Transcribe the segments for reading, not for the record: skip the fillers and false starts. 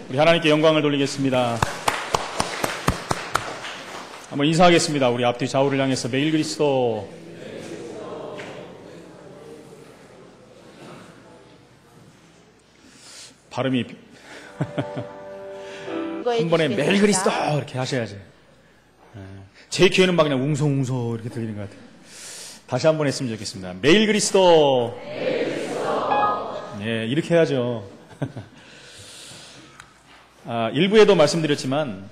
우리 하나님께 영광을 돌리겠습니다. 한번 인사하겠습니다. 우리 앞뒤 좌우를 향해서 매일 그리스도. 발음이 한 번에 매일 그리스도 이렇게 하셔야지. 제 귀에는 막 그냥 웅성웅성 이렇게 들리는 것 같아요. 다시 한번 했으면 좋겠습니다. 매일 그리스도. 예, 이렇게 해야죠. 일부에도 말씀드렸지만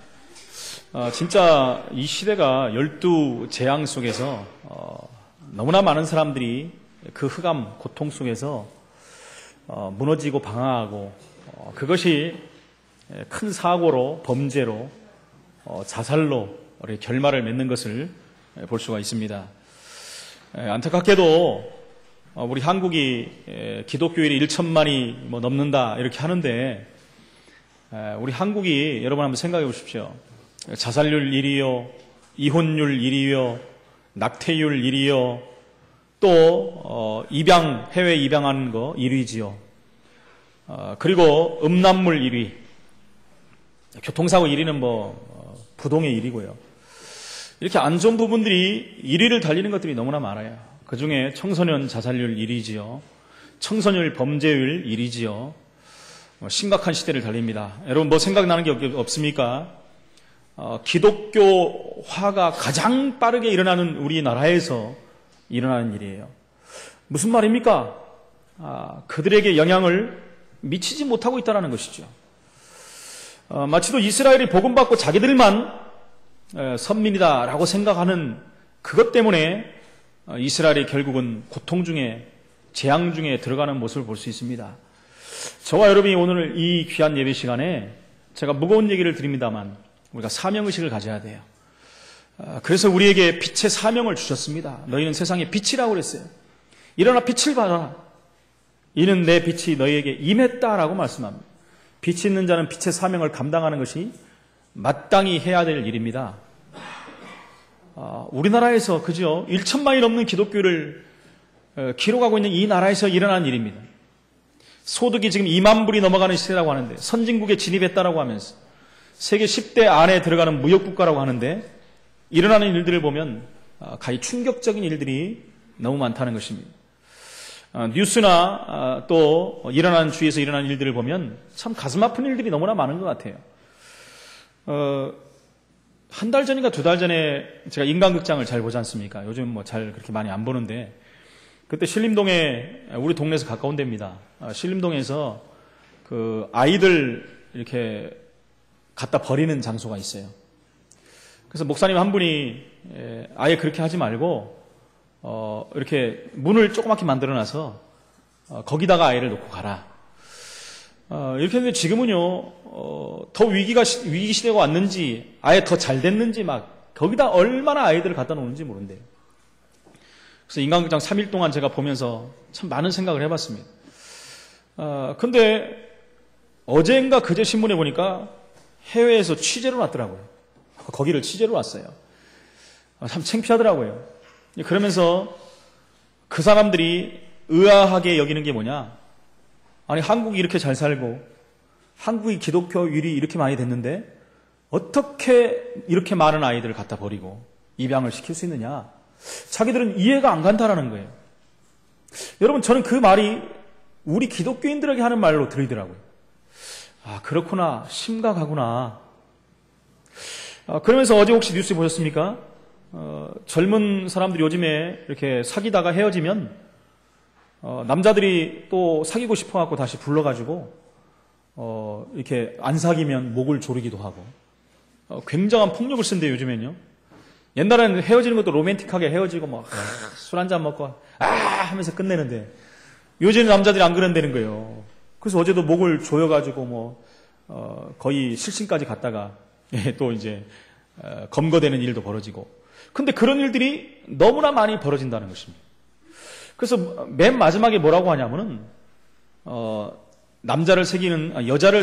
진짜 이 시대가 12재앙 속에서 너무나 많은 사람들이 그 흑암, 고통 속에서 무너지고 방황하고 그것이 큰 사고로, 범죄로, 자살로 결말을 맺는 것을 볼 수가 있습니다. 안타깝게도 우리 한국이 기독교인이 1천만이 넘는다 이렇게 하는데 우리 한국이 여러분 한번 생각해 보십시오. 자살률 1위요, 이혼율 1위요, 낙태율 1위요, 또 해외 입양하는 거 1위지요. 그리고 음란물 1위, 교통사고 1위는 부동의 1위고요. 이렇게 안 좋은 부분들이 1위를 달리는 것들이 너무나 많아요. 그 중에 청소년 자살률 1위지요. 청소년 범죄율 1위지요. 심각한 시대를 달립니다. 여러분 생각나는 게 없습니까? 기독교화가 가장 빠르게 일어나는 우리나라에서 일어나는 일이에요. 무슨 말입니까? 그들에게 영향을 미치지 못하고 있다는 것이죠. 마치도 이스라엘이 복음받고 자기들만 선민이다라고 생각하는 그것 때문에 이스라엘이 결국은 고통 중에, 재앙 중에 들어가는 모습을 볼 수 있습니다. 저와 여러분이 오늘 이 귀한 예배 시간에 제가 무거운 얘기를 드립니다만 우리가 사명의식을 가져야 돼요. 그래서 우리에게 빛의 사명을 주셨습니다. 너희는 세상의 빛이라고 그랬어요. 일어나 빛을 발하라. 이는 내 빛이 너희에게 임했다라고 말씀합니다. 빛이 있는 자는 빛의 사명을 감당하는 것이 마땅히 해야 될 일입니다. 우리나라에서 그죠? 1천만이 넘는 기독교를 기록하고 있는 이 나라에서 일어난 일입니다. 소득이 지금 2만 불이 넘어가는 시대라고 하는데 선진국에 진입했다라고 하면서 세계 10대 안에 들어가는 무역국가라고 하는데 일어나는 일들을 보면 가히 충격적인 일들이 너무 많다는 것입니다. 뉴스나 또 일어나는 주위에서 일어나는 일들을 보면 참 가슴 아픈 일들이 너무나 많은 것 같아요. 한 달 전인가 2달 전에 제가 인간극장을 잘 보지 않습니까? 요즘 잘 그렇게 많이 안 보는데 그때 신림동에 우리 동네에서 가까운 데입니다. 신림동에서 그 아이들 이렇게 갖다 버리는 장소가 있어요. 그래서 목사님 한 분이 아예 그렇게 하지 말고 이렇게 문을 조그맣게 만들어놔서 거기다가 아이를 놓고 가라. 이렇게 했는데 지금은요 더 위기 시대가 왔는지 아예 더 잘 됐는지 막 거기다 얼마나 아이들을 갖다 놓는지 모른대요. 그래서 인간극장 3일 동안 제가 보면서 참 많은 생각을 해봤습니다. 근데 어제인가 그제 신문에 보니까 해외에서 취재로 왔더라고요. 거기를 취재로 왔어요. 참 창피하더라고요. 그러면서 그 사람들이 의아하게 여기는 게 뭐냐? 아니 한국이 이렇게 잘 살고 한국이 기독교율이 이렇게 많이 됐는데 어떻게 이렇게 많은 아이들을 갖다 버리고 입양을 시킬 수 있느냐? 자기들은 이해가 안 간다라는 거예요. 여러분 저는 그 말이 우리 기독교인들에게 하는 말로 들리더라고요. 그렇구나. 심각하구나. 그러면서 어제 혹시 뉴스 보셨습니까? 젊은 사람들이 요즘에 이렇게 사귀다가 헤어지면 남자들이 또 사귀고 싶어갖고 다시 불러가지고 이렇게 안 사귀면 목을 조르기도 하고 굉장한 폭력을 쓴대요 요즘엔요. 옛날에는 헤어지는 것도 로맨틱하게 헤어지고 술 한잔 먹고 하면서 끝내는데 요즘 남자들이 안 그런다는 거예요. 그래서 어제도 목을 조여가지고 거의 실신까지 갔다가 또 이제 검거되는 일도 벌어지고. 근데 그런 일들이 너무나 많이 벌어진다는 것입니다. 그래서 맨 마지막에 뭐라고 하냐면은 여자를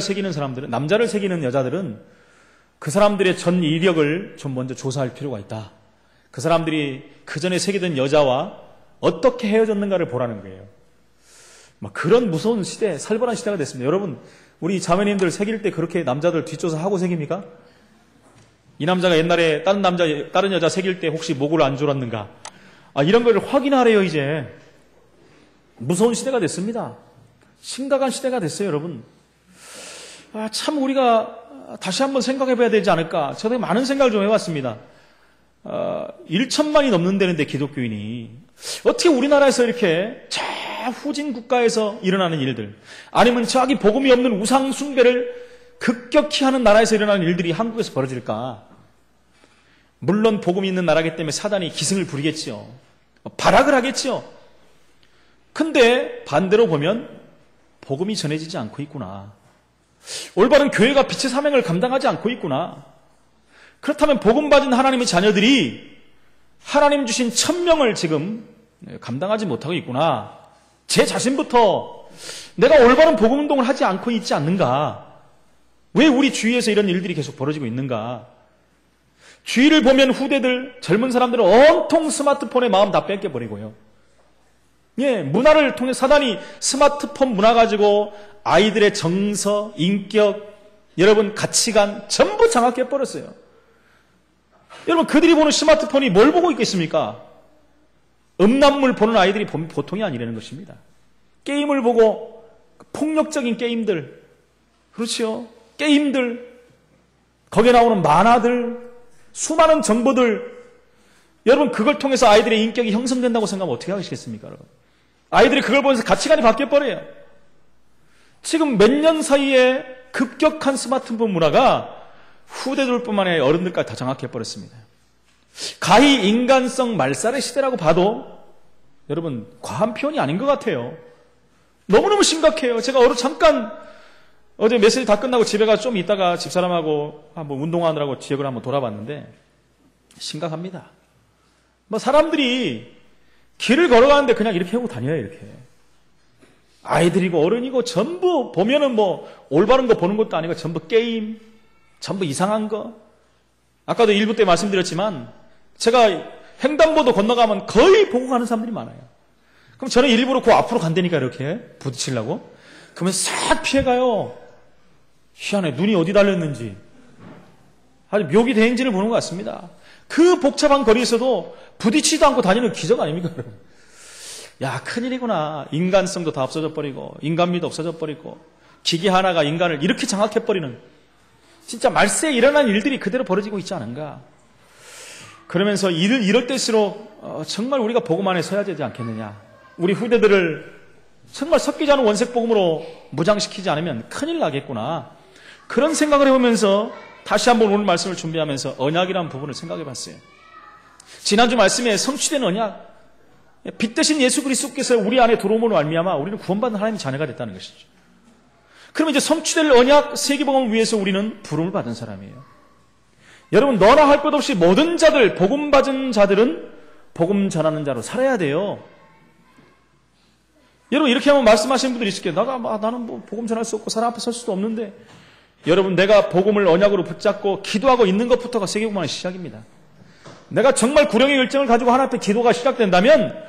새기는 사람들은, 남자를 새기는 여자들은 그 사람들의 전 이력을 좀 먼저 조사할 필요가 있다. 그 사람들이 그 전에 새기던 여자와 어떻게 헤어졌는가를 보라는 거예요. 그런 무서운 시대, 살벌한 시대가 됐습니다. 여러분, 우리 자매님들 새길 때 그렇게 남자들 뒷조사 하고 새깁니까? 이 남자가 옛날에 다른 여자 새길 때 혹시 목을 안 졸았는가? 이런 걸 확인하래요, 이제. 무서운 시대가 됐습니다. 심각한 시대가 됐어요, 여러분. 참 우리가 다시 한번 생각해 봐야 되지 않을까. 저도 많은 생각을 좀 해봤습니다. 1천만이 넘는다는데 기독교인이. 어떻게 우리나라에서 이렇게 후진 국가에서 일어나는 일들, 아니면 저기 복음이 없는 우상 숭배를 급격히 하는 나라에서 일어나는 일들이 한국에서 벌어질까? 물론 복음이 있는 나라이기 때문에 사단이 기승을 부리겠지요. 발악을 하겠지요. 근데 반대로 보면 복음이 전해지지 않고 있구나. 올바른 교회가 빛의 사명을 감당하지 않고 있구나. 그렇다면 복음 받은 하나님의 자녀들이 하나님 주신 천명을 지금 감당하지 못하고 있구나. 제 자신부터 내가 올바른 복음 운동을 하지 않고 있지 않는가? 왜 우리 주위에서 이런 일들이 계속 벌어지고 있는가? 주위를 보면 후대들, 젊은 사람들은 온통 스마트폰에 마음 다 뺏겨버리고요. 문화를 통해 사단이 스마트폰 문화 가지고 아이들의 정서, 인격, 여러분 가치관 전부 장악해버렸어요. 여러분 그들이 보는 스마트폰이 뭘 보고 있겠습니까? 음란물 보는 아이들이 보통이 아니라는 것입니다. 게임을 보고 폭력적인 게임들, 그렇죠? 게임들, 거기에 나오는 만화들, 수많은 정보들, 여러분 그걸 통해서 아이들의 인격이 형성된다고 생각하면 어떻게 하시겠습니까? 여러분? 아이들이 그걸 보면서 가치관이 바뀌어버려요. 지금 몇 년 사이에 급격한 스마트폰 문화가 후대들뿐만 아니라 어른들까지 다 장악해버렸습니다. 가히 인간성 말살의 시대라고 봐도 여러분 과한 표현이 아닌 것 같아요. 너무너무 심각해요. 제가 어제 메시지 다 끝나고 집에 가서 좀 있다가 집사람하고 한번 운동하느라고 지역을 한번 돌아봤는데 심각합니다. 사람들이 길을 걸어가는데 그냥 이렇게 하고 다녀요, 이렇게. 아이들이고 어른이고 전부 보면은 올바른 거 보는 것도 아니고 전부 게임, 전부 이상한 거. 아까도 일부 때 말씀드렸지만 제가 횡단보도 건너가면 거의 보고 가는 사람들이 많아요. 그럼 저는 일부러 그 앞으로 간다니까 이렇게 부딪히려고. 그러면 싹 피해가요. 희한해. 눈이 어디 달렸는지. 아주 묘기 대행진을 보는 것 같습니다. 그 복잡한 거리에서도 부딪히지도 않고 다니는 기적 아닙니까, 여러분? 야, 큰일이구나. 인간성도 다 없어져 버리고, 인간미도 없어져 버리고, 기계 하나가 인간을 이렇게 장악해버리는, 진짜 말세에 일어난 일들이 그대로 벌어지고 있지 않은가. 그러면서 이럴 때일수록 정말 우리가 복음 안에 서야 되지 않겠느냐. 우리 후대들을 정말 섞이지 않은 원색복음으로 무장시키지 않으면 큰일 나겠구나. 그런 생각을 해보면서 다시 한번 오늘 말씀을 준비하면서 언약이라는 부분을 생각해 봤어요. 지난주 말씀에 성취된 언약, 빛 대신 예수 그리스도께서 우리 안에 들어옴으로 말미암아 우리는 구원받은 하나님의 자녀가 됐다는 것이죠. 그러면 이제 성취될 언약 세계복음을 위해서 우리는 부름을 받은 사람이에요. 여러분 너나 할 것 없이 모든 자들, 복음 받은 자들은 복음 전하는 자로 살아야 돼요. 여러분 이렇게 하면 말씀하시는 분들이 있을 거예요. 나는 복음 전할 수 없고 사람 앞에 설 수도 없는데. 여러분 내가 복음을 언약으로 붙잡고 기도하고 있는 것부터가 세계복음의 시작입니다. 내가 정말 구령의 열정을 가지고 하나님 앞에 기도가 시작된다면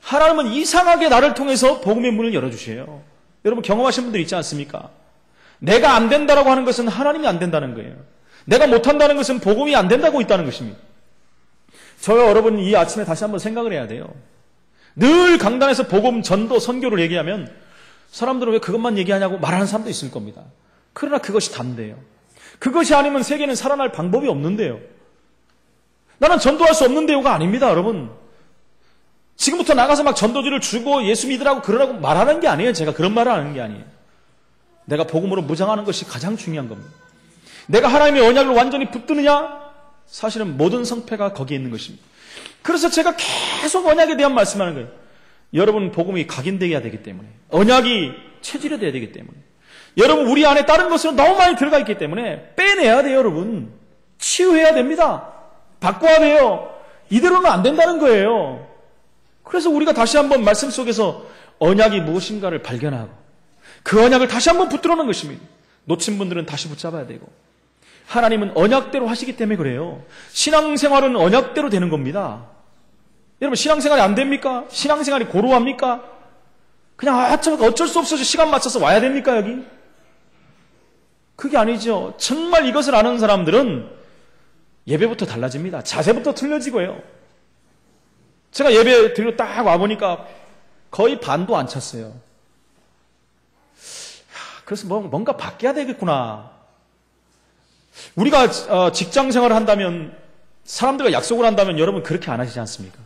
하나님은 이상하게 나를 통해서 복음의 문을 열어주세요. 여러분 경험하신 분들 있지 않습니까? 내가 안 된다라고 하는 것은 하나님이 안 된다는 거예요. 내가 못한다는 것은 복음이 안 된다고 있다는 것입니다. 저와 여러분 이 아침에 다시 한번 생각을 해야 돼요. 늘 강단에서 복음, 전도, 선교를 얘기하면 사람들은 왜 그것만 얘기하냐고 말하는 사람도 있을 겁니다. 그러나 그것이 단데요. 그것이 아니면 세계는 살아날 방법이 없는데요. 나는 전도할 수 없는데요가 아닙니다, 여러분. 지금부터 나가서 막 전도지를 주고 예수 믿으라고 그러라고 말하는 게 아니에요. 제가 그런 말을 하는 게 아니에요. 내가 복음으로 무장하는 것이 가장 중요한 겁니다. 내가 하나님의 언약을 완전히 붙드느냐? 사실은 모든 성패가 거기에 있는 것입니다. 그래서 제가 계속 언약에 대한 말씀하는 거예요. 여러분 복음이 각인되어야 되기 때문에, 언약이 체질화되어야 되기 때문에, 여러분 우리 안에 다른 것으로 너무 많이 들어가 있기 때문에 빼내야 돼요. 여러분 치유해야 됩니다. 바꿔야 돼요. 이대로는 안 된다는 거예요. 그래서 우리가 다시 한번 말씀 속에서 언약이 무엇인가를 발견하고 그 언약을 다시 한번 붙들어놓는 것입니다. 놓친 분들은 다시 붙잡아야 되고, 하나님은 언약대로 하시기 때문에 그래요. 신앙생활은 언약대로 되는 겁니다. 여러분 신앙생활이 안 됩니까? 신앙생활이 고루합니까? 그냥 어쩔 수 없어서 시간 맞춰서 와야 됩니까? 여기? 그게 아니죠. 정말 이것을 아는 사람들은 예배부터 달라집니다. 자세부터 틀려지고요. 제가 예배 드리러 딱 와보니까 거의 반도 안 찼어요. 그래서 뭔가 바뀌어야 되겠구나. 우리가 직장 생활을 한다면, 사람들과 약속을 한다면 여러분 그렇게 안 하시지 않습니까?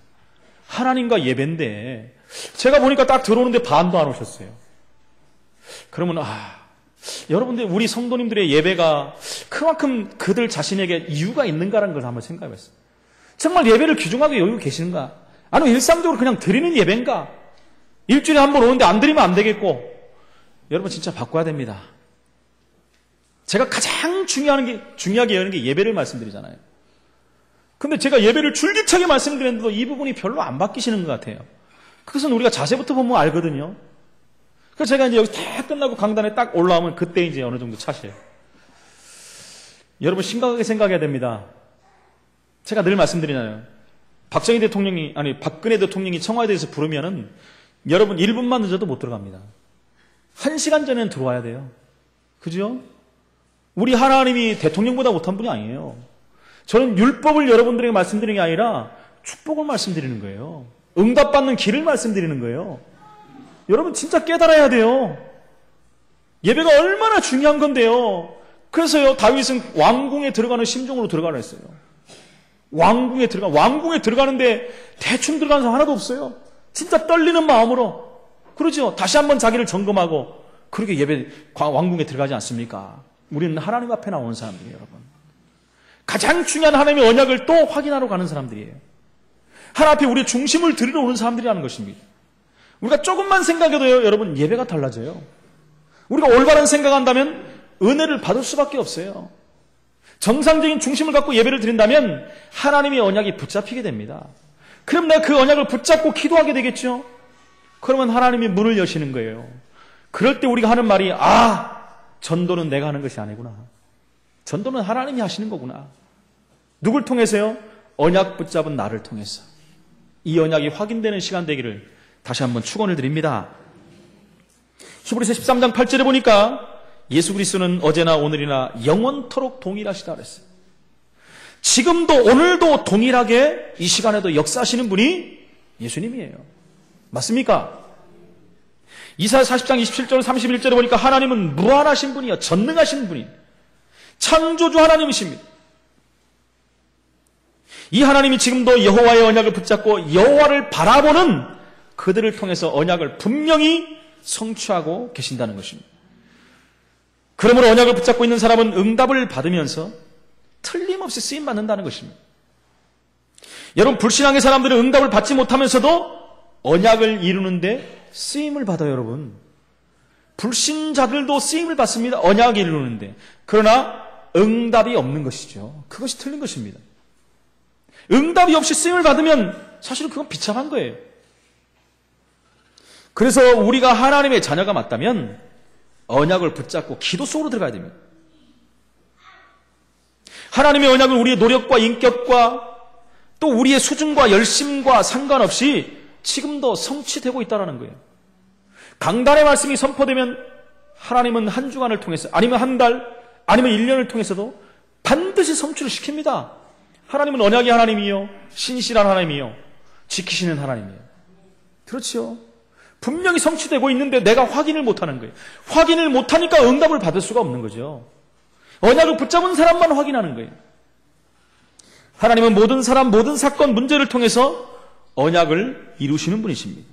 하나님과 예배인데 제가 보니까 딱 들어오는데 반도 안 오셨어요. 그러면 여러분들 우리 성도님들의 예배가 그만큼 그들 자신에게 이유가 있는가라는 걸 한번 생각해 봤어요. 정말 예배를 귀중하게 여기고 계시는가? 아니면 일상적으로 그냥 드리는 예배인가? 일주일에 한 번 오는데 안 드리면 안 되겠고. 여러분 진짜 바꿔야 됩니다. 제가 가장 중요하게 여는 게 예배를 말씀드리잖아요. 근데 제가 예배를 줄기차게 말씀드렸는데도 이 부분이 별로 안 바뀌시는 것 같아요. 그것은 우리가 자세부터 보면 알거든요. 그래서 제가 이제 여기 다 끝나고 강단에 딱 올라오면 그때 이제 어느 정도 차셔요. 여러분 심각하게 생각해야 됩니다. 제가 늘 말씀드리잖아요. 박근혜 대통령이 청와대에서 부르면은 여러분 1분만 늦어도 못 들어갑니다. 1시간 전에는 들어와야 돼요. 그죠? 우리 하나님이 대통령보다 못한 분이 아니에요. 저는 율법을 여러분들에게 말씀드리는 게 아니라 축복을 말씀드리는 거예요. 응답받는 길을 말씀드리는 거예요. 여러분 진짜 깨달아야 돼요. 예배가 얼마나 중요한 건데요. 그래서요 다윗은 왕궁에 들어가는 심정으로 들어가라 했어요. 왕궁에 들어가는데 대충 들어가는 사람 하나도 없어요. 진짜 떨리는 마음으로. 그러죠. 다시 한번 자기를 점검하고 그렇게 왕궁에 들어가지 않습니까? 우리는 하나님 앞에 나오는 사람들이에요, 여러분. 가장 중요한 하나님의 언약을 또 확인하러 가는 사람들이에요. 하나님 앞에 우리의 중심을 들이러 오는 사람들이라는 것입니다. 우리가 조금만 생각해도요, 여러분, 예배가 달라져요. 우리가 올바른 생각한다면 은혜를 받을 수밖에 없어요. 정상적인 중심을 갖고 예배를 드린다면 하나님의 언약이 붙잡히게 됩니다. 그럼 내가 그 언약을 붙잡고 기도하게 되겠죠? 그러면 하나님이 문을 여시는 거예요. 그럴 때 우리가 하는 말이 전도는 내가 하는 것이 아니구나. 전도는 하나님이 하시는 거구나. 누굴 통해서요? 언약 붙잡은 나를 통해서. 이 언약이 확인되는 시간 되기를 다시 한번 축원을 드립니다. 히브리서 13장 8절에 보니까 예수 그리스도는 어제나 오늘이나 영원토록 동일하시다 그랬어요. 지금도 오늘도 동일하게 이 시간에도 역사하시는 분이 예수님이에요. 맞습니까? 이사야 40장 27절 31절에 보니까 하나님은 무한하신 분이요 전능하신 분이 창조주 하나님이십니다. 이 하나님이 지금도 여호와의 언약을 붙잡고 여호와를 바라보는 그들을 통해서 언약을 분명히 성취하고 계신다는 것입니다. 그러므로 언약을 붙잡고 있는 사람은 응답을 받으면서 틀림없이 쓰임받는다는 것입니다. 여러분, 불신앙의 사람들은 응답을 받지 못하면서도 언약을 이루는데 쓰임을 받아요, 여러분. 불신자들도 쓰임을 받습니다. 언약을 이루는데. 그러나 응답이 없는 것이죠. 그것이 틀린 것입니다. 응답이 없이 쓰임을 받으면 사실은 그건 비참한 거예요. 그래서 우리가 하나님의 자녀가 맞다면 언약을 붙잡고 기도 속으로 들어가야 됩니다. 하나님의 언약은 우리의 노력과 인격과 또 우리의 수준과 열심과 상관없이 지금도 성취되고 있다는 거예요. 강단의 말씀이 선포되면 하나님은 한 주간을 통해서 아니면 한 달 아니면 1년을 통해서도 반드시 성취를 시킵니다. 하나님은 언약의 하나님이요 신실한 하나님이요 지키시는 하나님이에요. 그렇죠. 분명히 성취되고 있는데 내가 확인을 못하는 거예요. 확인을 못하니까 응답을 받을 수가 없는 거죠. 언약을 붙잡은 사람만 확인하는 거예요. 하나님은 모든 사람, 모든 사건, 문제를 통해서 언약을 이루시는 분이십니다.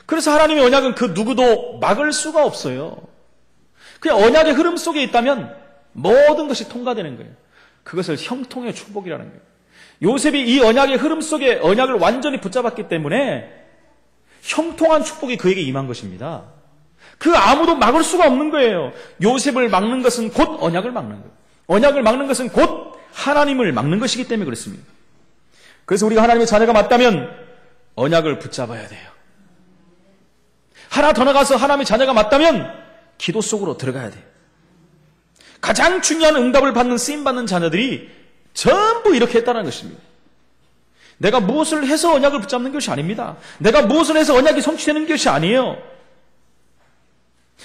그래서 하나님의 언약은 그 누구도 막을 수가 없어요. 그냥 언약의 흐름 속에 있다면 모든 것이 통과되는 거예요. 그것을 형통의 축복이라는 거예요. 요셉이 이 언약의 흐름 속에 언약을 완전히 붙잡았기 때문에 형통한 축복이 그에게 임한 것입니다. 그 아무도 막을 수가 없는 거예요. 요셉을 막는 것은 곧 언약을 막는 거예요. 언약을 막는 것은 곧 하나님을 막는 것이기 때문에 그렇습니다. 그래서 우리가 하나님의 자녀가 맞다면 언약을 붙잡아야 돼요. 하나 더 나가서 하나님의 자녀가 맞다면 기도 속으로 들어가야 돼요. 가장 중요한 응답을 받는 쓰임받는 자녀들이 전부 이렇게 했다는 것입니다. 내가 무엇을 해서 언약을 붙잡는 것이 아닙니다. 내가 무엇을 해서 언약이 성취되는 것이 아니에요.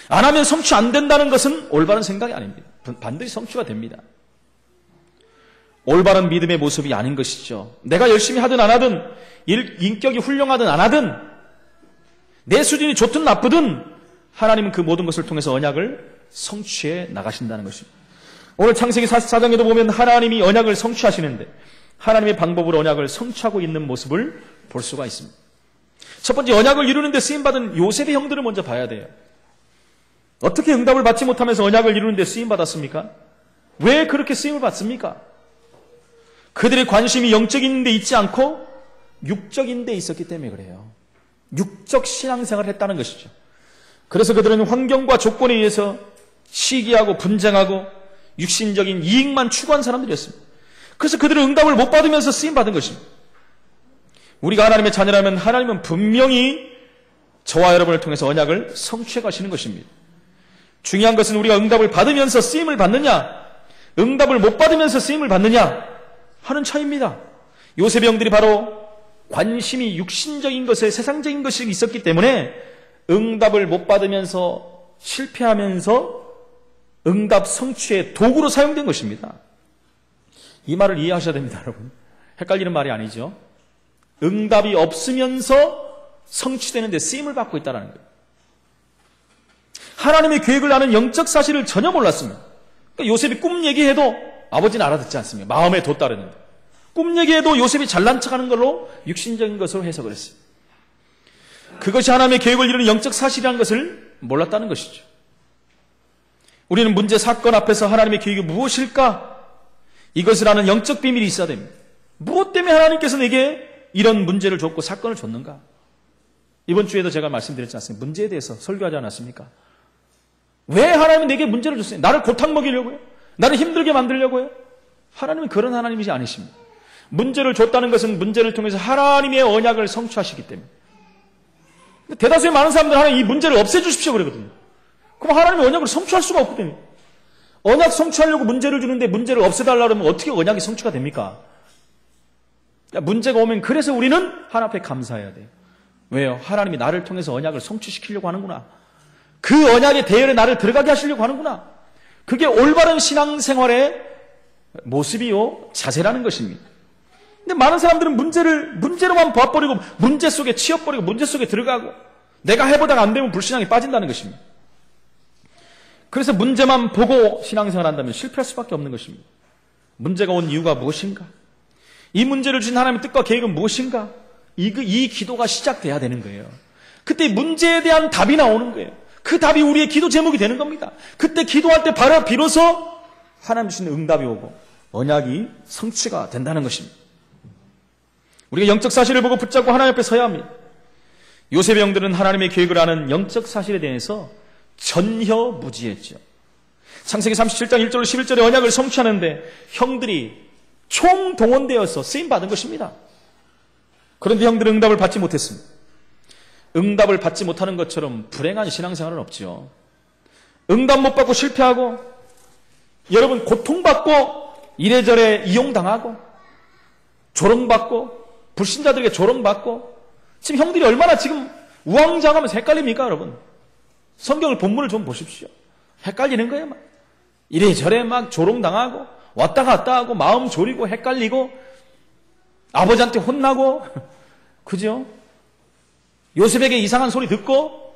안 하면 성취 안 된다는 것은 올바른 생각이 아닙니다. 반드시 성취가 됩니다. 올바른 믿음의 모습이 아닌 것이죠. 내가 열심히 하든 안 하든, 인격이 훌륭하든 안 하든, 내 수준이 좋든 나쁘든 하나님은 그 모든 것을 통해서 언약을 성취해 나가신다는 것입니다. 오늘 창세기 44장에도 보면 하나님이 언약을 성취하시는데 하나님의 방법으로 언약을 성취하고 있는 모습을 볼 수가 있습니다. 첫 번째, 언약을 이루는 데 쓰임받은 요셉의 형들을 먼저 봐야 돼요. 어떻게 응답을 받지 못하면서 언약을 이루는 데 쓰임받았습니까? 왜 그렇게 쓰임을 받습니까? 그들의 관심이 영적인 데 있지 않고 육적인 데 있었기 때문에 그래요. 육적 신앙생활을 했다는 것이죠. 그래서 그들은 환경과 조건에 의해서 시기하고 분쟁하고 육신적인 이익만 추구한 사람들이었습니다. 그래서 그들은 응답을 못 받으면서 쓰임받은 것입니다. 우리가 하나님의 자녀라면 하나님은 분명히 저와 여러분을 통해서 언약을 성취해 가시는 것입니다. 중요한 것은 우리가 응답을 받으면서 쓰임을 받느냐, 응답을 못 받으면서 쓰임을 받느냐 하는 차이입니다. 요셉의 형들이 바로 관심이 육신적인 것에 세상적인 것이 있었기 때문에 응답을 못 받으면서 실패하면서 응답 성취의 도구로 사용된 것입니다. 이 말을 이해하셔야 됩니다, 여러분. 헷갈리는 말이 아니죠. 응답이 없으면서 성취되는데 쓰임을 받고 있다는 거예요. 하나님의 계획을 아는 영적 사실을 전혀 몰랐습니다. 그러니까 요셉이 꿈 얘기해도 아버지는 알아듣지 않습니다. 마음에 돛따르는데. 꿈 얘기해도 요셉이 잘난 척하는 걸로 육신적인 것으로 해석을 했어요. 그것이 하나님의 계획을 이루는 영적 사실이라는 것을 몰랐다는 것이죠. 우리는 문제, 사건 앞에서 하나님의 계획이 무엇일까? 이것을 아는 영적 비밀이 있어야 됩니다. 무엇 때문에 하나님께서 내게 이런 문제를 줬고 사건을 줬는가? 이번 주에도 제가 말씀드렸지 않습니까? 문제에 대해서 설교하지 않았습니까? 왜 하나님은 내게 문제를 줬어요? 나를 고탕 먹이려고요? 나를 힘들게 만들려고요? 하나님은 그런 하나님이지 않으십니다. 문제를 줬다는 것은 문제를 통해서 하나님의 언약을 성취하시기 때문에. 대다수의 많은 사람들은 하나님 이 문제를 없애주십시오 그러거든요. 그럼 하나님의 언약을 성취할 수가 없거든요. 언약 성취하려고 문제를 주는데 문제를 없애달라고 하면 어떻게 언약이 성취가 됩니까? 문제가 오면 그래서 우리는 하나님 앞에 감사해야 돼요. 왜요? 하나님이 나를 통해서 언약을 성취시키려고 하는구나. 그 언약의 대열에 나를 들어가게 하시려고 하는구나. 그게 올바른 신앙생활의 모습이요, 자세라는 것입니다. 근데 많은 사람들은 문제로만 봐버리고 문제 속에 치여버리고 문제 속에 들어가고 내가 해보다가 안 되면 불신앙에 빠진다는 것입니다. 그래서 문제만 보고 신앙생활을 한다면 실패할 수밖에 없는 것입니다. 문제가 온 이유가 무엇인가? 이 문제를 주신 하나님의 뜻과 계획은 무엇인가? 이 기도가 시작돼야 되는 거예요. 그때 문제에 대한 답이 나오는 거예요. 그 답이 우리의 기도 제목이 되는 겁니다. 그때 기도할 때 바로 비로소 하나님 주신 응답이 오고 언약이 성취가 된다는 것입니다. 우리가 영적 사실을 보고 붙잡고 하나님 앞에 서야 합니다. 요셉의 형들은 하나님의 계획을 아는 영적 사실에 대해서 전혀무지했죠. 창세기 37장 1절로 11절의 언약을 성취하는데 형들이 총동원되어서 쓰임받은 것입니다. 그런데 형들은 응답을 받지 못했습니다. 응답을 받지 못하는 것처럼 불행한 신앙생활은 없죠. 응답 못 받고 실패하고 여러분 고통받고 이래저래 이용당하고 조롱받고 불신자들에게 조롱받고 지금 형들이 얼마나 지금 우왕좌왕하면서 헷갈립니까 여러분? 성경을 본문을 좀 보십시오. 헷갈리는 거예요. 막. 이래저래 막 조롱당하고 왔다 갔다 하고 마음 졸이고 헷갈리고 아버지한테 혼나고 그죠? 요셉에게 이상한 소리 듣고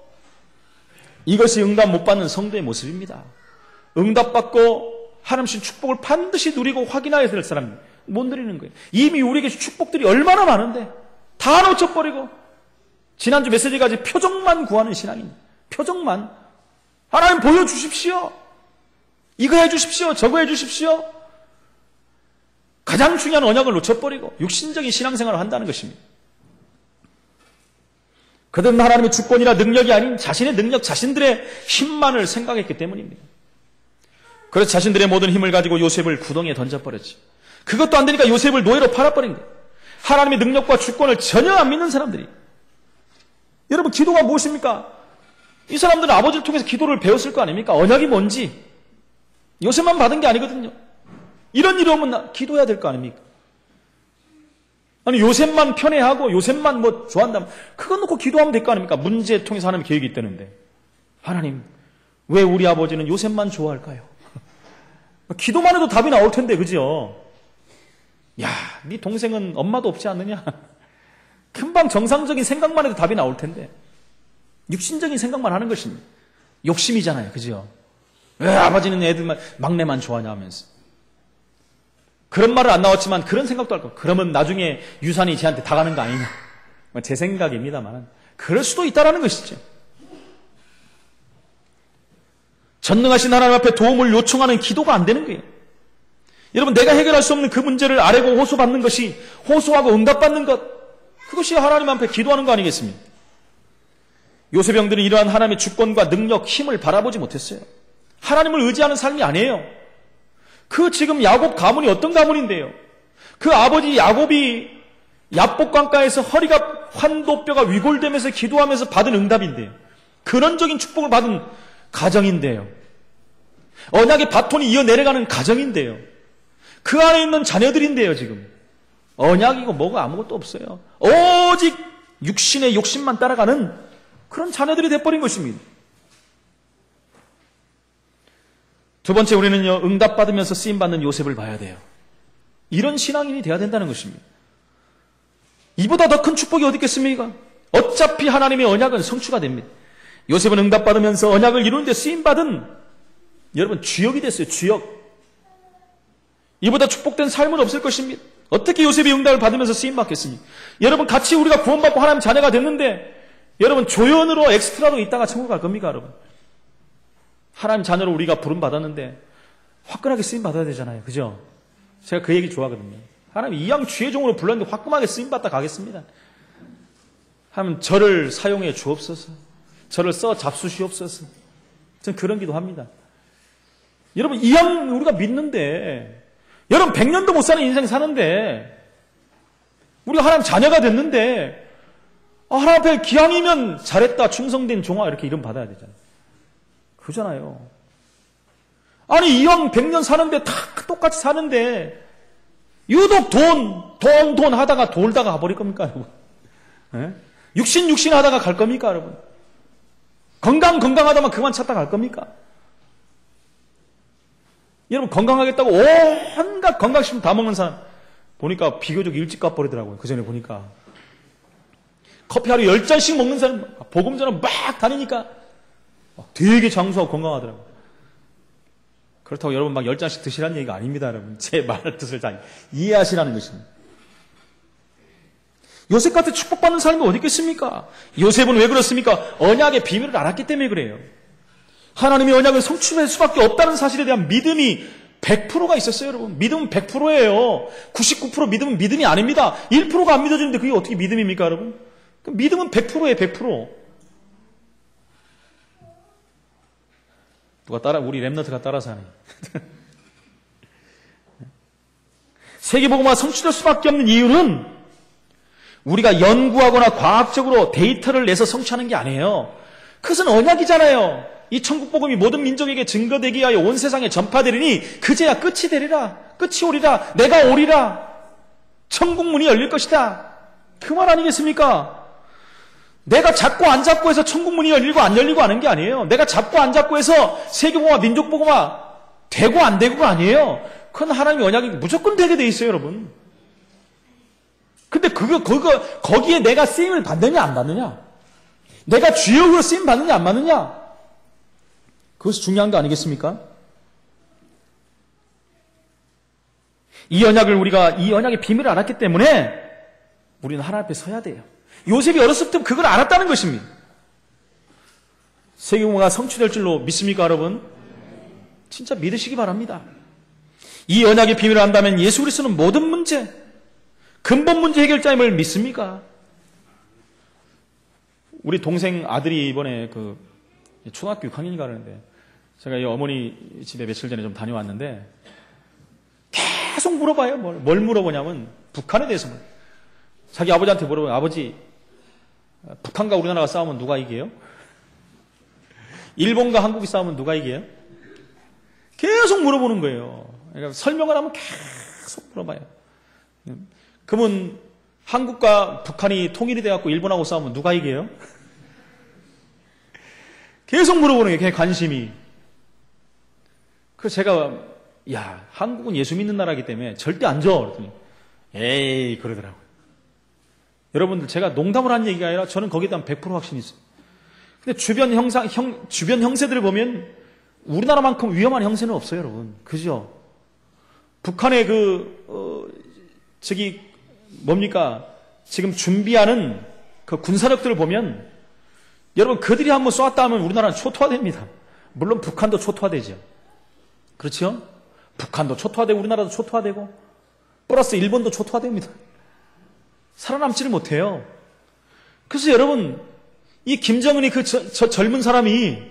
이것이 응답 못 받는 성도의 모습입니다. 응답받고 하나님의 축복을 반드시 누리고 확인해야 될 사람이 못 누리는 거예요. 이미 우리에게 축복들이 얼마나 많은데 다 놓쳐버리고 지난주 메시지까지 표적만 구하는 신앙입니다. 표적만. 하나님 보여주십시오. 이거 해주십시오. 저거 해주십시오. 가장 중요한 언약을 놓쳐버리고 육신적인 신앙생활을 한다는 것입니다. 그들은 하나님의 주권이나 능력이 아닌 자신의 능력, 자신들의 힘만을 생각했기 때문입니다. 그래서 자신들의 모든 힘을 가지고 요셉을 구덩이에 던져버렸지. 그것도 안 되니까 요셉을 노예로 팔아버린 거예요. 하나님의 능력과 주권을 전혀 안 믿는 사람들이. 여러분 기도가 무엇입니까? 이 사람들은 아버지를 통해서 기도를 배웠을 거 아닙니까? 언약이 뭔지. 요셉만 받은 게 아니거든요. 이런 일이 오면 기도해야 될 거 아닙니까? 아니 요셉만 편애하고 요셉만 뭐 좋아한다면 그거 놓고 기도하면 될 거 아닙니까? 문제 통해서 하나님 계획이 있다는데 하나님 왜 우리 아버지는 요셉만 좋아할까요? 기도만 해도 답이 나올 텐데, 그죠? 야, 네 동생은 엄마도 없지 않느냐? 금방 정상적인 생각만 해도 답이 나올 텐데. 육신적인 생각만 하는 것입니다. 욕심이잖아요, 그죠? 왜 아버지는 애들만, 막내만 좋아하냐 하면서. 그런 말은 안 나왔지만 그런 생각도 할 거예요. 그러면 나중에 유산이 쟤한테 다 가는 거 아니냐? 제 생각입니다만. 그럴 수도 있다라는 것이죠. 전능하신 하나님 앞에 도움을 요청하는 기도가 안 되는 거예요. 여러분, 내가 해결할 수 없는 그 문제를 아뢰고 호소받는 것이, 호소하고 응답받는 것, 그것이 하나님 앞에 기도하는 거 아니겠습니까? 요셉 형들은 이러한 하나님의 주권과 능력, 힘을 바라보지 못했어요. 하나님을 의지하는 삶이 아니에요. 그 지금 야곱 가문이 어떤 가문인데요? 그 아버지 야곱이 야복강가에서 허리가 환도뼈가 위골되면서 기도하면서 받은 응답인데요. 근원적인 축복을 받은 가정인데요. 언약의 바톤이 이어내려가는 가정인데요. 그 안에 있는 자녀들인데요, 지금. 언약이고 뭐가 아무것도 없어요. 오직 육신의 욕심만 따라가는 그런 자녀들이 돼버린 것입니다. 두 번째, 우리는요, 응답받으면서 쓰임받는 요셉을 봐야 돼요. 이런 신앙인이 돼야 된다는 것입니다. 이보다 더 큰 축복이 어디 있겠습니까? 어차피 하나님의 언약은 성취가 됩니다. 요셉은 응답받으면서 언약을 이루는데 쓰임받은, 여러분, 주역이 됐어요, 주역. 이보다 축복된 삶은 없을 것입니다. 어떻게 요셉이 응답을 받으면서 쓰임받겠습니까? 여러분, 같이 우리가 구원받고 하나님 자녀가 됐는데, 여러분, 조연으로, 엑스트라로 있다가 천국 갈 겁니까, 여러분? 하나님 자녀로 우리가 부름받았는데 화끈하게 쓰임받아야 되잖아요. 그죠? 제가 그 얘기 좋아하거든요. 하나님 이왕 주의 종으로 불렀는데 화끈하게 쓰임받다 가겠습니다. 하면 저를 사용해 주옵소서. 저를 써 잡수시옵소서. 전 그런 기도합니다. 여러분, 이왕 우리가 믿는데, 여러분 100년도 못 사는 인생 사는데, 우리가 하나님 자녀가 됐는데, 하나님 앞에 기왕이면 잘했다, 충성된 종아, 이렇게 이름 받아야 되잖아요. 그러잖아요. 아니, 이왕 100년 사는데 다 똑같이 사는데 유독 돈 하다가 돌다가 가버릴 겁니까, 여러분? 네? 육신 하다가 갈 겁니까, 여러분? 건강하다만 그만 찾다 갈 겁니까? 여러분, 건강하겠다고 온갖 건강식품 다 먹는 사람 보니까 비교적 일찍 가버리더라고요. 그 전에 보니까. 커피 하루 10잔씩 먹는 사람 복음전은 막 다니니까 되게 장수하고 건강하더라고요. 그렇다고 여러분 막 10잔씩 드시라는 얘기가 아닙니다, 여러분. 제 말을 뜻을 잘 이해하시라는 것입니다. 요셉 같은 축복받는 사람이 어디 있겠습니까? 요셉은 왜 그렇습니까? 언약의 비밀을 알았기 때문에 그래요. 하나님의 언약을 성취할 수밖에 없다는 사실에 대한 믿음이 100%가 있었어요, 여러분. 믿음은 100%예요. 99% 믿음은 믿음이 아닙니다. 1%가 안 믿어지는데 그게 어떻게 믿음입니까, 여러분? 믿음은 100%예요, 100%. 우리 랩너트가 따라서 하네. 세계복음화 성취될 수밖에 없는 이유는 우리가 연구하거나 과학적으로 데이터를 내서 성취하는 게 아니에요. 그것은 언약이잖아요. 이 천국복음이 모든 민족에게 증거되기 위하여 온 세상에 전파되리니 그제야 끝이 되리라. 끝이 오리라. 내가 오리라. 천국문이 열릴 것이다. 그 말 아니겠습니까? 내가 잡고 안 잡고 해서 천국문이 열리고 안 열리고 하는 게 아니에요. 내가 잡고 안 잡고 해서 세계복음화, 민족복음화 되고 안 되고가 아니에요. 그건 하나님의 언약이 무조건 되게 돼 있어요, 여러분. 근데 거기에 내가 쓰임을 받느냐 안 받느냐, 내가 주역으로 쓰임 받느냐 안 받느냐, 그것이 중요한 거 아니겠습니까? 이 언약의 비밀을 알았기 때문에 우리는 하나님 앞에 서야 돼요. 요셉이 어렸을 때 그걸 알았다는 것입니다. 세계복음화가 성취될 줄로 믿습니까, 여러분? 진짜 믿으시기 바랍니다. 이 언약의 비밀을 안다면 예수 그리스도는 모든 문제, 근본 문제 해결자임을 믿습니까? 우리 동생 아들이 이번에 초등학교 6학년이 가는데, 제가 이 어머니 집에 며칠 전에 좀 다녀왔는데 계속 물어봐요. 뭘 물어보냐면 북한에 대해서 물어봐요. 자기 아버지한테 물어봐요. 아버지, 북한과 우리나라가 싸우면 누가 이겨요? 일본과 한국이 싸우면 누가 이겨요? 계속 물어보는 거예요. 그러니까 설명을 하면 계속 물어봐요. 그러면 한국과 북한이 통일이 돼갖고 일본하고 싸우면 누가 이겨요? 계속 물어보는 게 관심이. 그래서 제가 야, 한국은 예수 믿는 나라이기 때문에 절대 안 줘. 그랬더니 에이 그러더라고요. 여러분들 제가 농담을 한 얘기가 아니라 저는 거기에 대한 100% 확신이 있어요. 근데 주변 형세들을 보면 우리나라만큼 위험한 형세는 없어요, 여러분. 그죠? 북한의 지금 준비하는 그 군사력들을 보면 여러분 그들이 한번 쏘았다 하면 우리나라는 초토화됩니다. 물론 북한도 초토화되죠. 그렇죠? 북한도 초토화되고 우리나라도 초토화되고 플러스 일본도 초토화됩니다. 살아남지를 못해요. 그래서 여러분 이 김정은이 저 젊은 사람이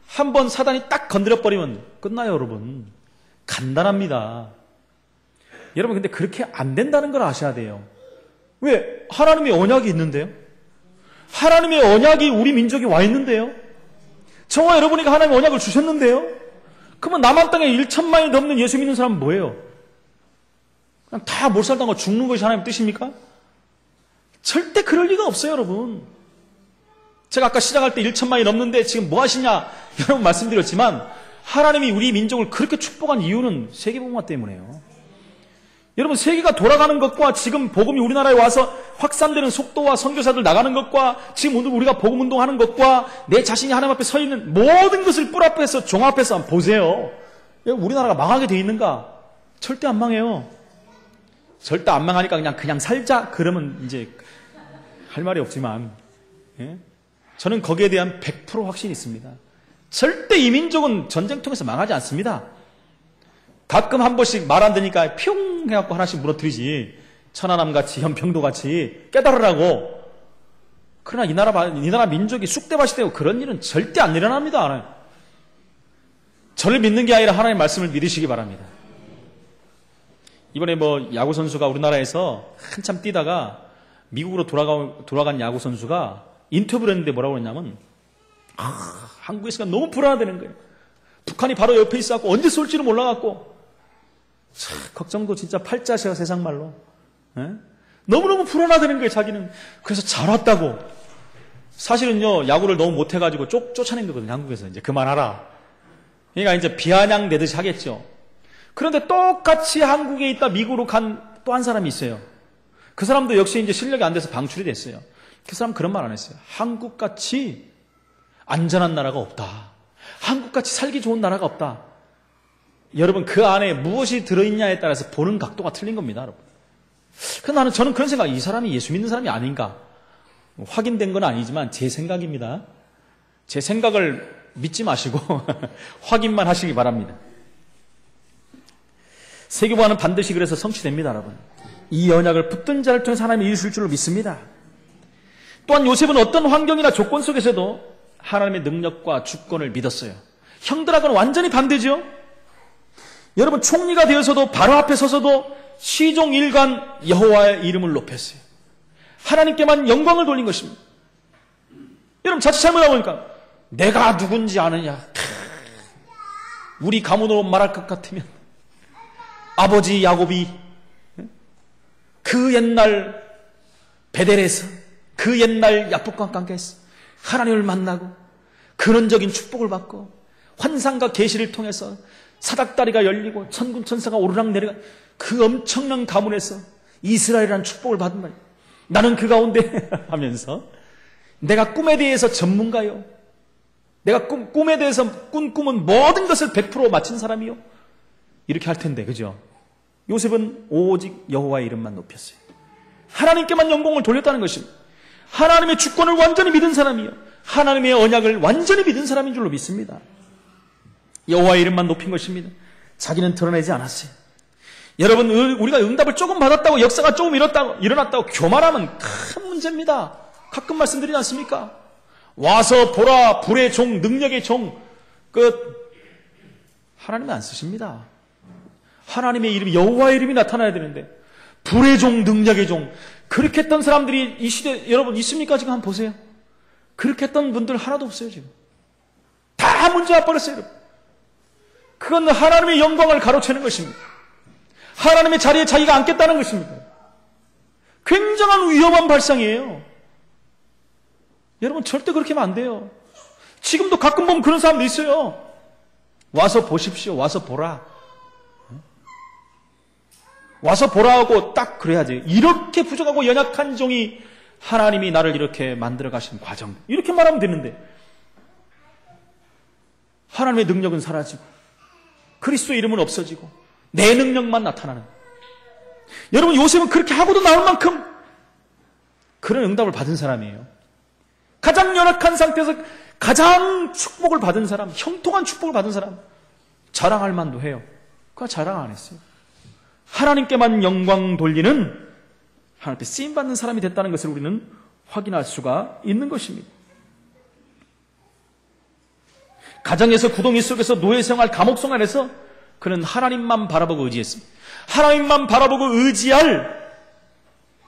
한번 사단이 딱 건드려버리면 끝나요, 여러분. 간단합니다. 여러분 근데 그렇게 안 된다는 걸 아셔야 돼요. 왜? 하나님의 언약이 있는데요. 하나님의 언약이 우리 민족에 와 있는데요. 저와 여러분에게 하나님의 언약을 주셨는데요. 그러면 남한 땅에 1천만이 넘는 예수 믿는 사람은 뭐예요? 그냥 다 몰살당하고 죽는 것이 하나님의 뜻입니까? 절대 그럴 리가 없어요, 여러분. 제가 아까 시작할 때 1천만이 넘는데 지금 뭐 하시냐 여러분 말씀드렸지만 하나님이 우리 민족을 그렇게 축복한 이유는 세계복음화 때문에요. 여러분 세계가 돌아가는 것과 지금 복음이 우리나라에 와서 확산되는 속도와 선교사들 나가는 것과 지금 오늘 우리가 복음 운동하는 것과 내 자신이 하나님 앞에 서 있는 모든 것을 뿔 앞에서 종합해서 한번 보세요. 우리나라가 망하게 돼 있는가? 절대 안 망해요. 절대 안 망하니까 그냥 살자 그러면 이제 할 말이 없지만 저는 거기에 대한 100% 확신이 있습니다. 절대 이 민족은 전쟁통에서 망하지 않습니다. 가끔 한 번씩 말 안 되니까 평 해갖고 하나씩 무너뜨리지. 천안함같이 현평도같이 깨달으라고. 그러나 이 나라 민족이 쑥대밭이 되고 그런 일은 절대 안 일어납니다. 저를 믿는 게 아니라 하나님의 말씀을 믿으시기 바랍니다. 이번에 야구 선수가 우리나라에서 한참 뛰다가 미국으로 돌아간 야구 선수가 인터뷰를 했는데 뭐라고 그랬냐면 한국에서 너무 불안하다는 거예요. 북한이 바로 옆에 있어갖고 언제 쏠지를 몰라갖고 걱정도 진짜 팔자셔 세상 말로. 너무너무 불안하다는 거예요, 자기는. 그래서 잘 왔다고. 사실은요, 야구를 너무 못해가지고 쫓아낸 거거든요, 한국에서. 이제 그만하라. 그러니까 이제 비아냥대듯이 하겠죠. 그런데 똑같이 한국에 있다 미국으로 간 또 한 사람이 있어요. 그 사람도 역시 이제 실력이 안 돼서 방출이 됐어요. 그 사람 그런 말 안 했어요. 한국같이 안전한 나라가 없다. 한국같이 살기 좋은 나라가 없다. 여러분 그 안에 무엇이 들어있냐에 따라서 보는 각도가 틀린 겁니다, 여러분. 그래서 저는 그런 생각, 이 사람이 예수 믿는 사람이 아닌가. 확인된 건 아니지만 제 생각입니다. 제 생각을 믿지 마시고 확인만 하시기 바랍니다. 세계복음화는 반드시 그래서 성취됩니다, 여러분. 이 언약을 붙든 자를 통해서 하나님이 이루실 줄로 믿습니다. 또한 요셉은 어떤 환경이나 조건 속에서도 하나님의 능력과 주권을 믿었어요. 형들하고는 완전히 반대죠. 여러분 총리가 되어서도 바로 앞에 서서도 시종일관 여호와의 이름을 높였어요. 하나님께만 영광을 돌린 것입니다. 여러분 자칫 잘못하고 보니까 내가 누군지 아느냐. 우리 가문으로 말할 것 같으면 아버지 야곱이 그 옛날 베델에서 그 옛날 야복과 관계에서 하나님을 만나고 근원적인 축복을 받고 환상과 계시를 통해서 사닥다리가 열리고 천군 천사가 오르락 내리가 그 엄청난 가문에서 이스라엘이라는 축복을 받은 말이에요. 나는 그 가운데 하면서 내가 꿈에 대해서 전문가요. 내가 꿈에 대해서 꾼 꿈은 모든 것을 100% 마친 사람이요. 이렇게 할 텐데 그죠? 요셉은 오직 여호와의 이름만 높였어요. 하나님께만 영광을 돌렸다는 것입니다. 하나님의 주권을 완전히 믿은 사람이요. 하나님의 언약을 완전히 믿은 사람인 줄로 믿습니다. 여호와의 이름만 높인 것입니다. 자기는 드러내지 않았어요. 여러분 우리가 응답을 조금 받았다고 역사가 조금 일어났다고 교만하면 큰 문제입니다. 가끔 말씀드리지 않습니까? 와서 보라 불의 종 능력의 종 끝. 하나님은 안 쓰십니다. 하나님의 이름이 여호와의 이름이 나타나야 되는데 불의 종 능력의 종 그렇게 했던 사람들이 이 시대 여러분 있습니까? 지금 한번 보세요. 그렇게 했던 분들 하나도 없어요. 지금 다 문제 와버렸어요. 여러분. 그건 하나님의 영광을 가로채는 것입니다. 하나님의 자리에 자기가 앉겠다는 것입니다. 굉장한 위험한 발상이에요. 여러분 절대 그렇게 하면 안 돼요. 지금도 가끔 보면 그런 사람도 있어요. 와서 보십시오. 와서 보라. 와서 보라고 딱 그래야지. 이렇게 부족하고 연약한 종이 하나님이 나를 이렇게 만들어 가신 과정. 이렇게 말하면 되는데 하나님의 능력은 사라지고 그리스도의 이름은 없어지고 내 능력만 나타나는. 여러분, 요셉은 그렇게 하고도 나올 만큼 그런 응답을 받은 사람이에요. 가장 연약한 상태에서 가장 축복을 받은 사람, 형통한 축복을 받은 사람, 자랑할 만도 해요. 그가 자랑 안 했어요. 하나님께만 영광 돌리는, 하나님 앞에 쓰임받는 사람이 됐다는 것을 우리는 확인할 수가 있는 것입니다. 가정에서, 구덩이 속에서, 노예생활, 감옥생활에서 그는 하나님만 바라보고 의지했습니다. 하나님만 바라보고 의지할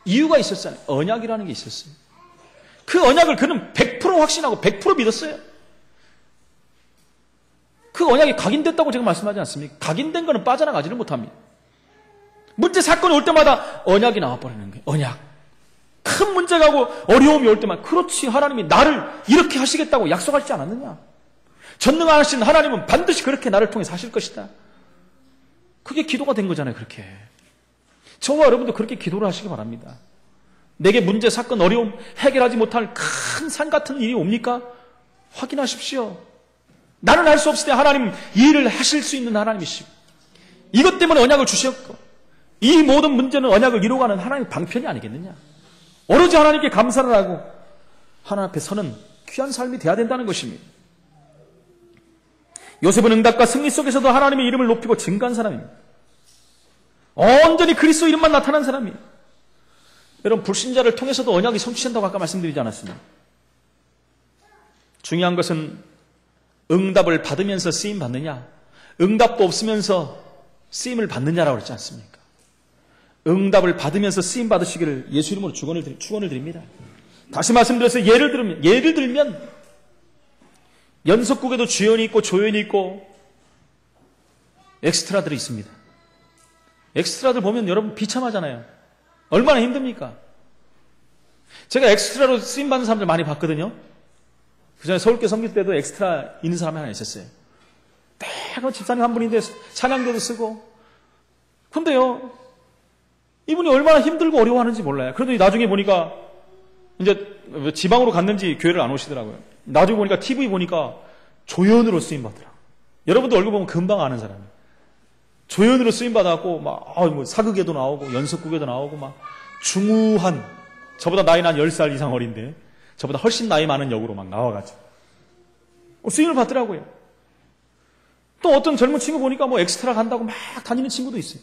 이유가 있었잖아요. 언약이라는 게 있었어요. 그 언약을 그는 100% 확신하고 100% 믿었어요. 그 언약이 각인됐다고 제가 말씀하지 않습니까? 각인된 거는 빠져나가지를 못합니다. 문제, 사건이 올 때마다 언약이 나와버리는 거예요. 언약. 큰 문제가 오고 어려움이 올 때마다, 그렇지, 하나님이 나를 이렇게 하시겠다고 약속하지 않았느냐? 전능하신 하나님은 반드시 그렇게 나를 통해서 하실 것이다. 그게 기도가 된 거잖아요. 그렇게. 저와 여러분도 그렇게 기도를 하시기 바랍니다. 내게 문제, 사건, 어려움, 해결하지 못할 큰 산 같은 일이 옵니까? 확인하십시오. 나는 할 수 없을 때 하나님 이 일을 하실 수 있는 하나님이시고, 이것 때문에 언약을 주셨고, 이 모든 문제는 언약을 이루어가는 하나님의 방편이 아니겠느냐? 오로지 하나님께 감사를 하고 하나님 앞에 서는 귀한 삶이 돼야 된다는 것입니다. 요셉은 응답과 승리 속에서도 하나님의 이름을 높이고 증거한 사람입니다. 온전히 그리스도 이름만 나타난 사람이에요. 여러분, 불신자를 통해서도 언약이 성취된다고 아까 말씀드리지 않았습니까? 중요한 것은 응답을 받으면서 쓰임 받느냐, 응답도 없으면서 쓰임을 받느냐라고 그랬지 않습니까? 응답을 받으면서 쓰임 받으시기를 예수 이름으로 축원을 드립니다. 다시 말씀드려서 예를 들면 연속국에도 주연이 있고 조연이 있고 엑스트라들이 있습니다. 엑스트라들 보면 여러분 비참하잖아요. 얼마나 힘듭니까? 제가 엑스트라로 쓰임받는 사람들 많이 봤거든요. 그 전에 서울교회 섬길 때도 엑스트라 있는 사람이 하나 있었어요. 대거 집사님 한 분인데 찬양대도 쓰고. 근데요, 이분이 얼마나 힘들고 어려워하는지 몰라요. 그래도 나중에 보니까 이제 지방으로 갔는지 교회를 안 오시더라고요. 나중에 보니까 TV 보니까 조연으로 쓰임받더라고요. 여러분도 얼굴 보면 금방 아는 사람이에요. 조연으로 쓰임받아갖고 막 사극에도 나오고 연속국에도 나오고 막 중후한, 저보다 나이는 한 10살 이상 어린데 저보다 훨씬 나이 많은 역으로 막 나와가지고 쓰임을 받더라고요. 또 어떤 젊은 친구 보니까 뭐 엑스트라 간다고 막 다니는 친구도 있어요.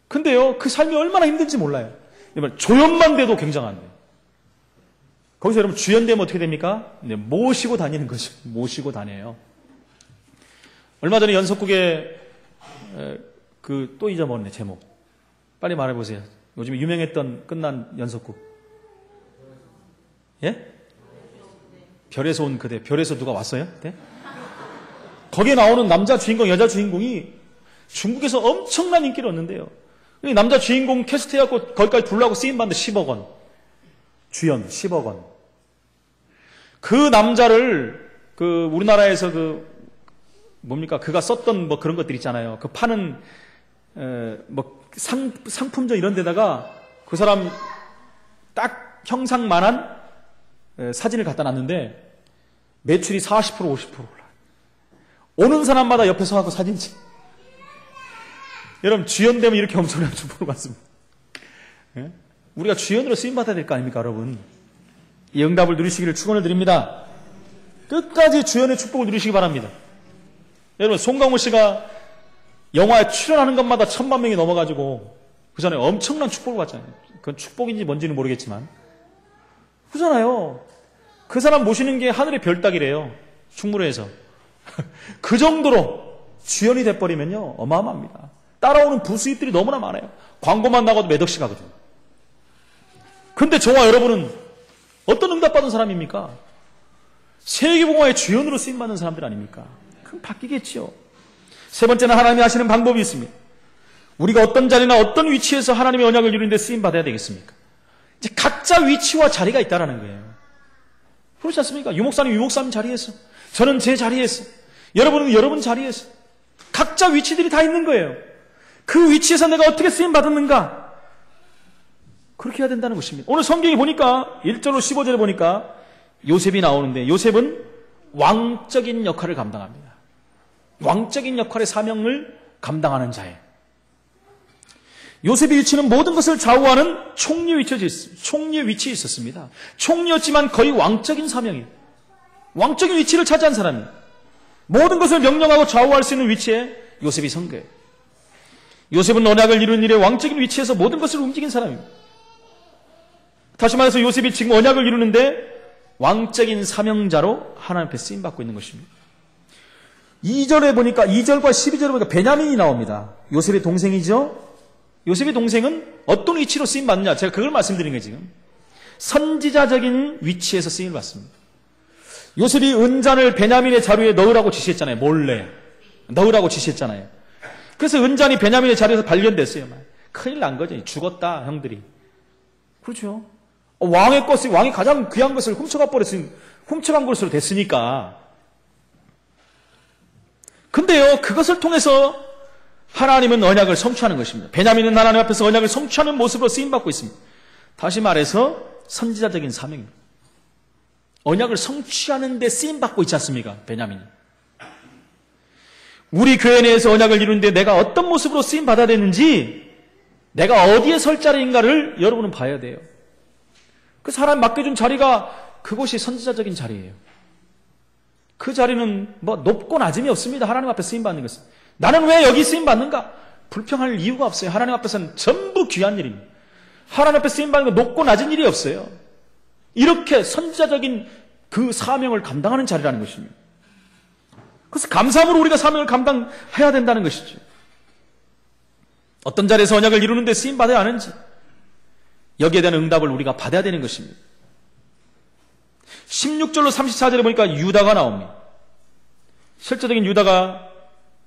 근데요, 그 삶이 얼마나 힘든지 몰라요. 조연만 돼도 굉장한데, 거기서 여러분 주연 되면 어떻게 됩니까? 네, 모시고 다니는 거죠. 모시고 다녀요. 얼마 전에 연속국에 또 잊어먹었네, 제목. 빨리 말해보세요. 요즘 유명했던 끝난 연속국. 예? 별에서 온 그대. 별에서 누가 왔어요? 네? 거기에 나오는 남자 주인공, 여자 주인공이 중국에서 엄청난 인기를 얻는데요. 남자 주인공 캐스트해갖고 거기까지 불러가고 쓰임받는데 10억 원. 주연 10억 원. 그 남자를 우리나라에서 그가 썼던 뭐 그런 것들 있잖아요. 그 파는 뭐 상품점 이런 데다가 그 사람 딱 형상만한 사진을 갖다 놨는데 매출이 40% 50% 올라요. 오는 사람마다 옆에서 하고 사진 찍. 여러분, 주연 되면 이렇게 엄청난 축복을 받습니다. 예? 우리가 주연으로 쓰임받아야 될 거 아닙니까, 여러분? 이 응답을 누리시기를 축원을 드립니다. 끝까지 주연의 축복을 누리시기 바랍니다. 여러분, 송강호 씨가 영화에 출연하는 것마다 1000만 명이 넘어가지고 그 전에 엄청난 축복을 받잖아요. 그건 축복인지 뭔지는 모르겠지만 그잖아요. 그 사람 모시는 게 하늘의 별 따기래요. 충무로에서. 그 정도로 주연이 돼버리면요, 어마어마합니다. 따라오는 부수입들이 너무나 많아요. 광고만 나가도 몇 억씩 하거든요. 근데 저와 여러분은 어떤 응답받은 사람입니까? 세계복음화의 주연으로 쓰임받는 사람들 아닙니까? 그럼 바뀌겠지요. 세 번째는 하나님이 하시는 방법이 있습니다. 우리가 어떤 자리나 어떤 위치에서 하나님의 언약을 이루는데 쓰임받아야 되겠습니까? 이제 각자 위치와 자리가 있다는 거예요. 그렇지 않습니까? 유목사님 유목사님 자리에서, 저는 제 자리에서, 여러분은 여러분 자리에서 각자 위치들이 다 있는 거예요. 그 위치에서 내가 어떻게 쓰임 받았는가? 그렇게 해야 된다는 것입니다. 오늘 성경에 보니까 1절로 15절에 보니까 요셉이 나오는데 요셉은 왕적인 역할을 감당합니다. 왕적인 역할의 사명을 감당하는 자예요. 요셉의 위치는 모든 것을 좌우하는 총리 위치에 있었습니다. 총리였지만 거의 왕적인 사명이에요. 왕적인 위치를 차지한 사람이에요. 모든 것을 명령하고 좌우할 수 있는 위치에 요셉이 선 거예요. 요셉은 언약을 이루는 일에 왕적인 위치에서 모든 것을 움직인 사람입니다. 다시 말해서 요셉이 지금 언약을 이루는데 왕적인 사명자로 하나님 앞에 쓰임받고 있는 것입니다. 2절에 보니까 2절과 12절에 보니까 베냐민이 나옵니다. 요셉의 동생이죠. 요셉의 동생은 어떤 위치로 쓰임받느냐, 제가 그걸 말씀드린 거예요. 지금 선지자적인 위치에서 쓰임을 받습니다. 요셉이 은잔을 베냐민의 자루에 넣으라고 지시했잖아요. 몰래 넣으라고 지시했잖아요. 그래서 은잔이 베냐민의 자루에서 발견됐어요. 큰일 난 거죠. 죽었다 형들이. 그렇죠. 왕의 것을, 왕이 가장 귀한 것을 훔쳐간 것으로 됐으니까. 근데요, 그것을 통해서 하나님은 언약을 성취하는 것입니다. 베냐민은 하나님 앞에서 언약을 성취하는 모습으로 쓰임받고 있습니다. 다시 말해서 선지자적인 사명입니다. 언약을 성취하는 데 쓰임받고 있지 않습니까? 베냐민이. 우리 교회 내에서 언약을 이루는데 내가 어떤 모습으로 쓰임받아야 되는지, 내가 어디에 설 자리인가를 여러분은 봐야 돼요. 그 사람 맡겨준 자리가 그곳이 선지자적인 자리예요. 그 자리는 뭐 높고 낮음이 없습니다. 하나님 앞에 쓰임받는 것은. 나는 왜 여기 쓰임받는가? 불평할 이유가 없어요. 하나님 앞에서는 전부 귀한 일입니다. 하나님 앞에 쓰임받는 건 높고 낮은 일이 없어요. 이렇게 선지자적인 그 사명을 감당하는 자리라는 것입니다. 그래서 감사함으로 우리가 사명을 감당해야 된다는 것이죠. 어떤 자리에서 언약을 이루는데 쓰임받아야 하는지, 여기에 대한 응답을 우리가 받아야 되는 것입니다. 16절로 34절에 보니까 유다가 나옵니다. 실제적인 유다가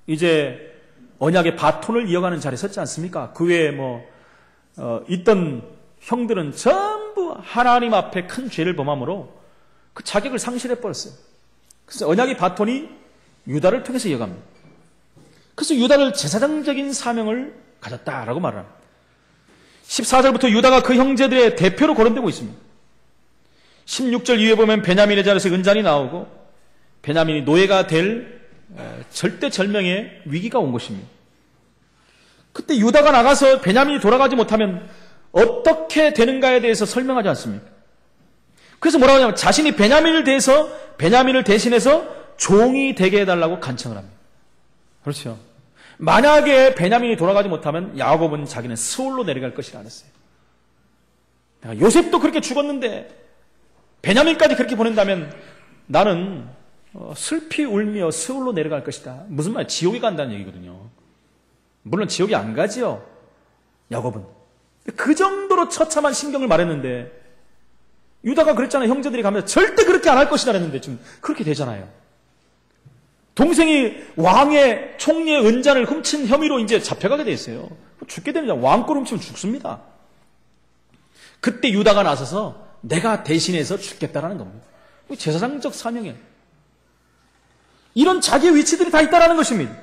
이제 언약의 바톤을 이어가는 자리에 섰지 않습니까? 그 외에 있던 형들은 전부 하나님 앞에 큰 죄를 범함으로 그 자격을 상실해버렸어요. 그래서 언약의 바톤이 유다를 통해서 이어갑니다. 그래서 유다를 제사장적인 사명을 가졌다라고 말합니다. 14절부터 유다가 그 형제들의 대표로 거론되고 있습니다. 16절 이후에 보면 베냐민의 자리에서 은잔이 나오고 베냐민이 노예가 될 절대절명의 위기가 온 것입니다. 그때 유다가 나가서 베냐민이 돌아가지 못하면 어떻게 되는가에 대해서 설명하지 않습니까? 그래서 뭐라고 하냐면 자신이 베냐민을 대신해서 종이 되게 해달라고 간청을 합니다. 그렇죠. 만약에 베냐민이 돌아가지 못하면 야곱은 자기는 스올로 내려갈 것이라 했어요. 요셉도 그렇게 죽었는데 베냐민까지 그렇게 보낸다면 나는 슬피 울며 스올로 내려갈 것이다. 무슨 말이야? 지옥에 간다는 얘기거든요. 물론 지옥에 안 가지요, 야곱은. 그 정도로 처참한 심경을 말했는데 유다가 그랬잖아요. 형제들이 가면서 절대 그렇게 안 할 것이다 그랬는데 지금 그렇게 되잖아요. 동생이 왕의 총리의 은잔을 훔친 혐의로 이제 잡혀가게 돼 있어요. 죽게 되는 왕꼴 훔치면 죽습니다. 그때 유다가 나서서 내가 대신해서 죽겠다라는 겁니다. 제사장적 사명이에요. 이런 자기의 위치들이 다 있다라는 것입니다.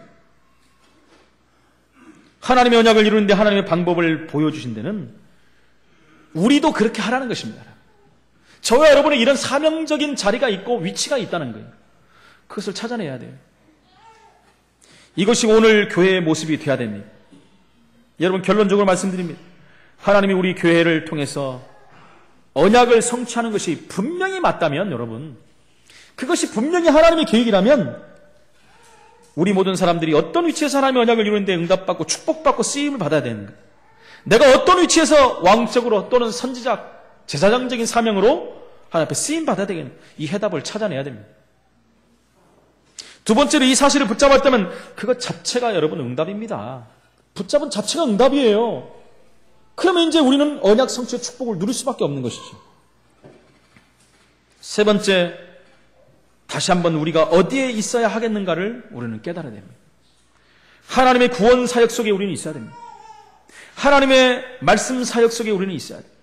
하나님의 언약을 이루는데 하나님의 방법을 보여주신 데는 우리도 그렇게 하라는 것입니다. 저와 여러분의 이런 사명적인 자리가 있고 위치가 있다는 거예요. 그것을 찾아내야 돼요. 이것이 오늘 교회의 모습이 되어야 됩니다. 여러분, 결론적으로 말씀드립니다. 하나님이 우리 교회를 통해서 언약을 성취하는 것이 분명히 맞다면, 여러분, 그것이 분명히 하나님의 계획이라면 우리 모든 사람들이 어떤 위치에서 하나님의 언약을 이루는데 응답받고 축복받고 쓰임을 받아야 되는 거예요. 내가 어떤 위치에서 왕적으로 또는 선지자, 제사장적인 사명으로 하나님 앞에 쓰임 받아야 되겠는 이 해답을 찾아내야 됩니다. 두 번째로 이 사실을 붙잡았다면 그것 자체가 여러분 응답입니다. 붙잡은 자체가 응답이에요. 그러면 이제 우리는 언약 성취의 축복을 누릴 수밖에 없는 것이죠. 세 번째, 다시 한번 우리가 어디에 있어야 하겠는가를 우리는 깨달아야 됩니다. 하나님의 구원 사역 속에 우리는 있어야 됩니다. 하나님의 말씀 사역 속에 우리는 있어야 됩니다.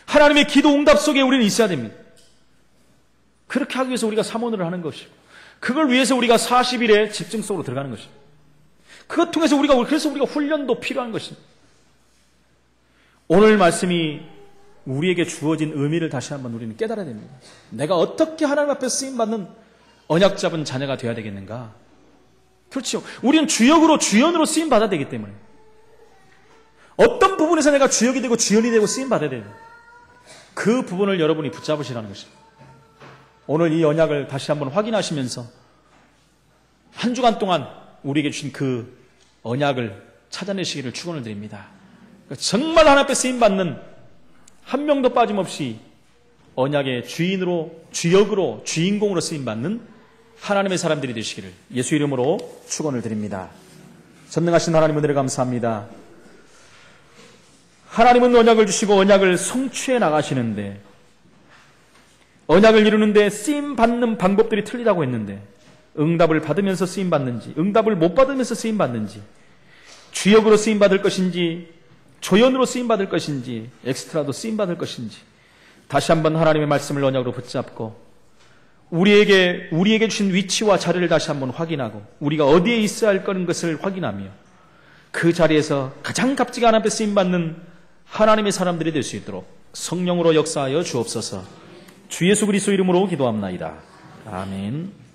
하나님의 기도 응답 속에 우리는 있어야 됩니다. 그렇게 하기 위해서 우리가 사모를 하는 것이고, 그걸 위해서 우리가 40일의 집중 속으로 들어가는 것입니다. 그것 통해서 그래서 우리가 훈련도 필요한 것입니다. 오늘 말씀이 우리에게 주어진 의미를 다시 한번 우리는 깨달아야 됩니다. 내가 어떻게 하나님 앞에 쓰임받는 언약 잡은 자녀가 되어야 되겠는가? 그렇죠. 우리는 주연으로 쓰임받아야 되기 때문에. 어떤 부분에서 내가 주역이 되고 주연이 되고 쓰임받아야 돼요. 그 부분을 여러분이 붙잡으시라는 것입니다. 오늘 이 언약을 다시 한번 확인하시면서 한 주간 동안 우리에게 주신 그 언약을 찾아내시기를 축원을 드립니다. 정말 하나님 앞에 쓰임받는 한 명도 빠짐없이 언약의 주인으로, 주역으로, 주인공으로 쓰임받는 하나님의 사람들이 되시기를 예수 이름으로 축원을 드립니다. 전능하신 하나님 은혜를 감사합니다. 하나님은 언약을 주시고 언약을 성취해 나가시는데 언약을 이루는데 쓰임받는 방법들이 틀리다고 했는데 응답을 받으면서 쓰임받는지 응답을 못 받으면서 쓰임받는지 주역으로 쓰임받을 것인지 조연으로 쓰임받을 것인지 엑스트라도 쓰임받을 것인지 다시 한번 하나님의 말씀을 언약으로 붙잡고 우리에게 주신 위치와 자리를 다시 한번 확인하고 우리가 어디에 있어야 할 거는 것을 확인하며 그 자리에서 가장 값지게 하나님 앞에 쓰임받는 하나님의 사람들이 될 수 있도록 성령으로 역사하여 주옵소서. 주 예수 그리스도 이름으로 기도합나이다. 아멘.